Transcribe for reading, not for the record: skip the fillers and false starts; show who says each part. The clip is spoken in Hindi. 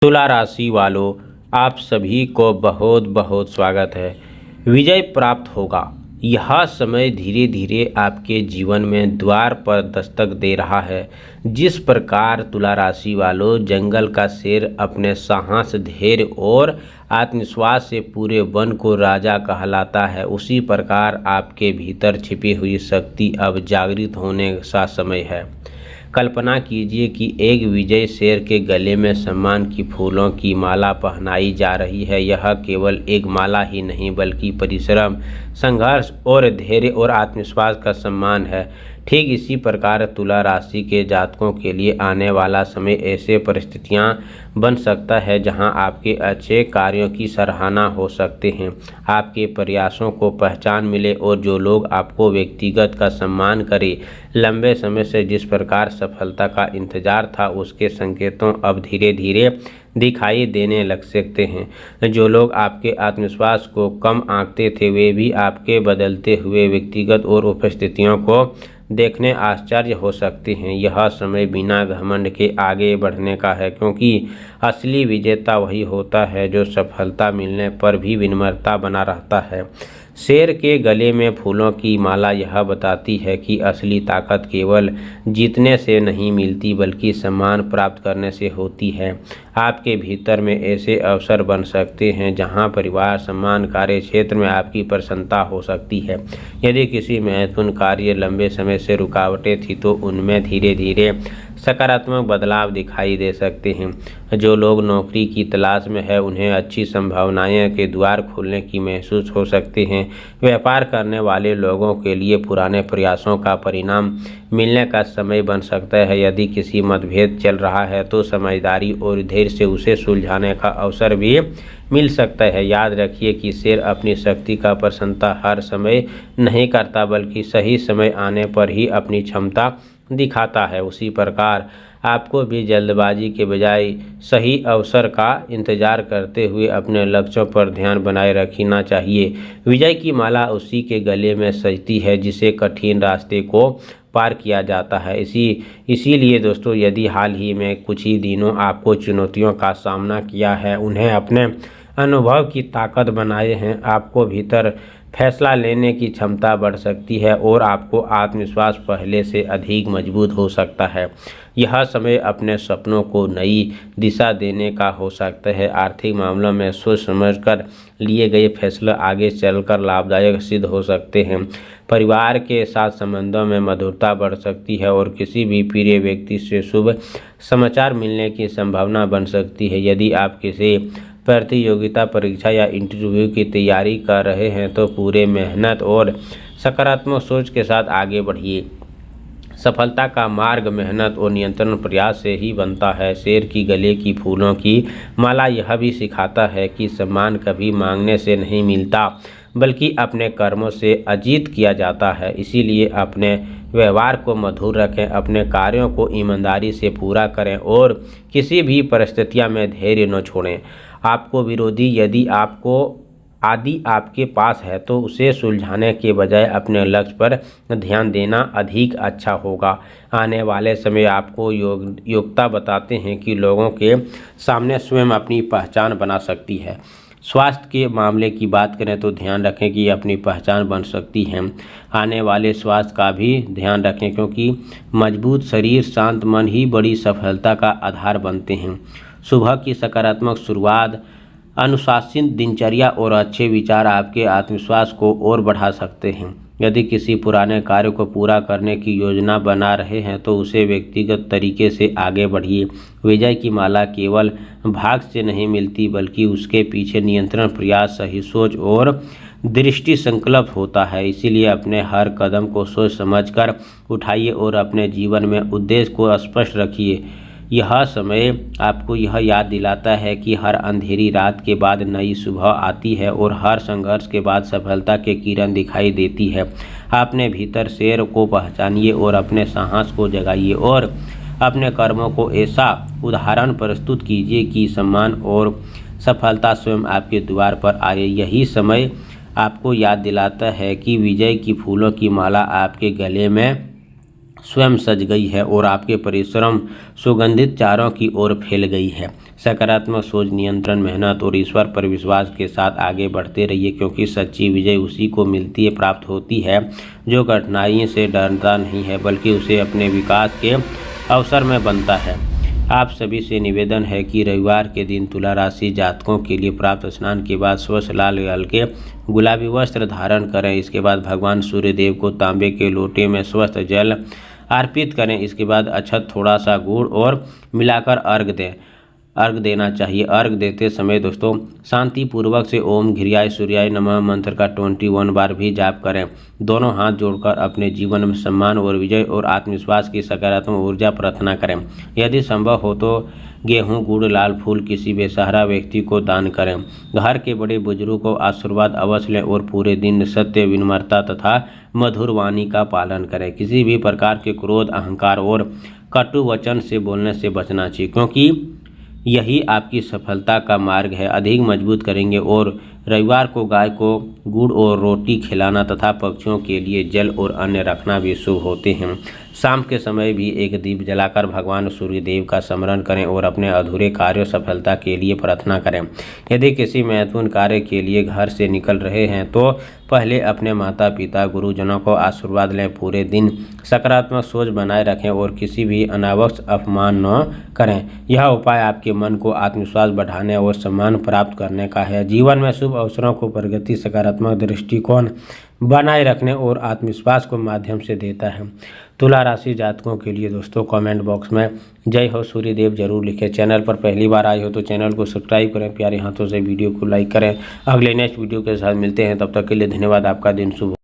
Speaker 1: तुला राशि वालों, आप सभी को बहुत बहुत स्वागत है। विजय प्राप्त होगा। यह समय धीरे धीरे आपके जीवन में द्वार पर दस्तक दे रहा है। जिस प्रकार तुला राशि वालों जंगल का शेर अपने साहस, धैर्य और आत्मविश्वास से पूरे वन को राजा कहलाता है, उसी प्रकार आपके भीतर छिपी हुई शक्ति अब जागृत होने का समय है। कल्पना कीजिए कि एक विजयी शेर के गले में सम्मान की फूलों की माला पहनाई जा रही है। यह केवल एक माला ही नहीं बल्कि परिश्रम, संघर्ष और धैर्य और आत्मविश्वास का सम्मान है। ठीक इसी प्रकार तुला राशि के जातकों के लिए आने वाला समय ऐसे परिस्थितियां बन सकता है जहां आपके अच्छे कार्यों की सराहना हो सकते हैं, आपके प्रयासों को पहचान मिले और जो लोग आपको व्यक्तिगत का सम्मान करें। लंबे समय से जिस प्रकार सफलता का इंतजार था, उसके संकेतों अब धीरे धीरे दिखाई देने लग सकते हैं। जो लोग आपके आत्मविश्वास को कम आंकते थे, वे भी आपके बदलते हुए व्यक्तिगत और उपस्थितियों को देखने आश्चर्य हो सकते हैं। यह समय बिना घमंड के आगे बढ़ने का है, क्योंकि असली विजेता वही होता है जो सफलता मिलने पर भी विनम्रता बना रहता है। शेर के गले में फूलों की माला यह बताती है कि असली ताकत केवल जीतने से नहीं मिलती बल्कि सम्मान प्राप्त करने से होती है। आपके भीतर में ऐसे अवसर बन सकते हैं जहां परिवार, सम्मान, कार्य क्षेत्र में आपकी प्रसन्नता हो सकती है। यदि किसी महत्वपूर्ण कार्य लंबे समय से रुकावटें थी तो उनमें धीरे धीरे सकारात्मक बदलाव दिखाई दे सकते हैं। जो लोग नौकरी की तलाश में है, उन्हें अच्छी संभावनाएं के द्वार खुलने की महसूस हो सकते हैं। व्यापार करने वाले लोगों के लिए पुराने प्रयासों का परिणाम मिलने का समय बन सकता है। यदि किसी मतभेद चल रहा है तो समझदारी और धैर्य से उसे सुलझाने का अवसर भी मिल सकता है। याद रखिए कि शेर अपनी शक्ति का प्रशंसा हर समय नहीं करता बल्कि सही समय आने पर ही अपनी क्षमता दिखाता है। उसी प्रकार आपको भी जल्दबाजी के बजाय सही अवसर का इंतजार करते हुए अपने लक्ष्यों पर ध्यान बनाए रखना चाहिए। विजय की माला उसी के गले में सजती है जिसे कठिन रास्ते को पार किया जाता है। इसीलिए दोस्तों, यदि हाल ही में कुछ ही दिनों आपको चुनौतियों का सामना किया है, उन्हें अपने अनुभव की ताकत बनाए हैं, आपको भीतर फैसला लेने की क्षमता बढ़ सकती है और आपको आत्मविश्वास पहले से अधिक मजबूत हो सकता है। यह समय अपने सपनों को नई दिशा देने का हो सकता है। आर्थिक मामलों में सोच समझकर लिए गए फैसले आगे चलकर लाभदायक सिद्ध हो सकते हैं। परिवार के साथ संबंधों में मधुरता बढ़ सकती है और किसी भी प्रिय व्यक्ति से शुभ समाचार मिलने की संभावना बन सकती है। यदि आप किसी प्रतियोगिता, परीक्षा या इंटरव्यू की तैयारी कर रहे हैं तो पूरे मेहनत और सकारात्मक सोच के साथ आगे बढ़िए। सफलता का मार्ग मेहनत और निरंतर प्रयास से ही बनता है। शेर की गले की फूलों की माला यह भी सिखाता है कि सम्मान कभी मांगने से नहीं मिलता बल्कि अपने कर्मों से अर्जित किया जाता है। इसीलिए अपने व्यवहार को मधुर रखें, अपने कार्यों को ईमानदारी से पूरा करें और किसी भी परिस्थितियों में धैर्य न छोड़ें। आपको विरोधी यदि आपके पास है तो उसे सुलझाने के बजाय अपने लक्ष्य पर ध्यान देना अधिक अच्छा होगा। आने वाले समय आपको योग्यता बताते हैं कि लोगों के सामने स्वयं अपनी पहचान बना सकती है। स्वास्थ्य के मामले की बात करें तो ध्यान रखें कि अपनी पहचान बन सकती है। आने वाले स्वास्थ्य का भी ध्यान रखें, क्योंकि मजबूत शरीर, शांत मन ही बड़ी सफलता का आधार बनते हैं। सुबह की सकारात्मक शुरुआत, अनुशासित दिनचर्या और अच्छे विचार आपके आत्मविश्वास को और बढ़ा सकते हैं। यदि किसी पुराने कार्य को पूरा करने की योजना बना रहे हैं तो उसे व्यक्तिगत तरीके से आगे बढ़िए। विजय की माला केवल भाग्य से नहीं मिलती बल्कि उसके पीछे नियंत्रण, प्रयास, सही सोच और दृष्टि संकल्प होता है। इसीलिए अपने हर कदम को सोच समझकर उठाइए और अपने जीवन में उद्देश्य को स्पष्ट रखिए। यह समय आपको यह याद दिलाता है कि हर अंधेरी रात के बाद नई सुबह आती है और हर संघर्ष के बाद सफलता के किरण दिखाई देती है। अपने भीतर शेर को पहचानिए और अपने साहस को जगाइए और अपने कर्मों को ऐसा उदाहरण प्रस्तुत कीजिए कि सम्मान और सफलता स्वयं आपके द्वार पर आए। यही समय आपको याद दिलाता है कि विजय की फूलों की माला आपके गले में स्वयं सज गई है और आपके परिश्रम सुगंधित चारों की ओर फैल गई है। सकारात्मक सोच, नियंत्रण, मेहनत और ईश्वर पर विश्वास के साथ आगे बढ़ते रहिए, क्योंकि सच्ची विजय उसी को मिलती है, प्राप्त होती है जो कठिनाई से डरता नहीं है बल्कि उसे अपने विकास के अवसर में बनता है। आप सभी से निवेदन है कि रविवार के दिन तुला राशि जातकों के लिए प्रातः स्नान के बाद स्वच्छ लाल हल्के गुलाबी वस्त्र धारण करें। इसके बाद भगवान सूर्य देव को तांबे के लोटे में स्वच्छ जल अर्पित करें। इसके बाद अक्षत, थोड़ा सा गुड़ और मिलाकर अर्घ देना चाहिए। अर्घ देते समय दोस्तों शांति पूर्वक से ओम घिरियाय सूर्याय नमः मंत्र का 21 बार भी जाप करें। दोनों हाथ जोड़कर अपने जीवन में सम्मान और विजय और आत्मविश्वास की सकारात्मक ऊर्जा प्रार्थना करें। यदि संभव हो तो गेहूं, गुड़, लाल फूल किसी बेसहारा व्यक्ति को दान करें। घर के बड़े बुजुर्गों को आशीर्वाद अवश्य लें और पूरे दिन सत्य, विनम्रता तथा मधुर वाणी का पालन करें। किसी भी प्रकार के क्रोध, अहंकार और कटु वचन से बोलने से बचना चाहिए, क्योंकि यही आपकी सफलता का मार्ग है। अधिक मजबूत करेंगे। और रविवार को गाय को गुड़ और रोटी खिलाना तथा पक्षियों के लिए जल और अन्न रखना भी शुभ होते हैं। शाम के समय भी एक दीप जलाकर भगवान सूर्य देव का स्मरण करें और अपने अधूरे कार्यों सफलता के लिए प्रार्थना करें। यदि किसी महत्वपूर्ण कार्य के लिए घर से निकल रहे हैं तो पहले अपने माता पिता, गुरुजनों को आशीर्वाद लें। पूरे दिन सकारात्मक सोच बनाए रखें और किसी भी अनावश्यक अपमान न करें। यह उपाय आपके मन को आत्मविश्वास बढ़ाने और सम्मान प्राप्त करने का है। जीवन में शुभ अवसरों को प्रगति, सकारात्मक दृष्टिकोण बनाए रखने और आत्मविश्वास को माध्यम से देता है। तुला राशि जातकों के लिए दोस्तों कमेंट बॉक्स में जय हो सूर्य देव जरूर लिखें। चैनल पर पहली बार आए हो तो चैनल को सब्सक्राइब करें, प्यारे हाथों से वीडियो को लाइक करें। अगले नेक्स्ट वीडियो के साथ मिलते हैं, तब तक के लिए धन्यवाद। आपका दिन शुभ हो।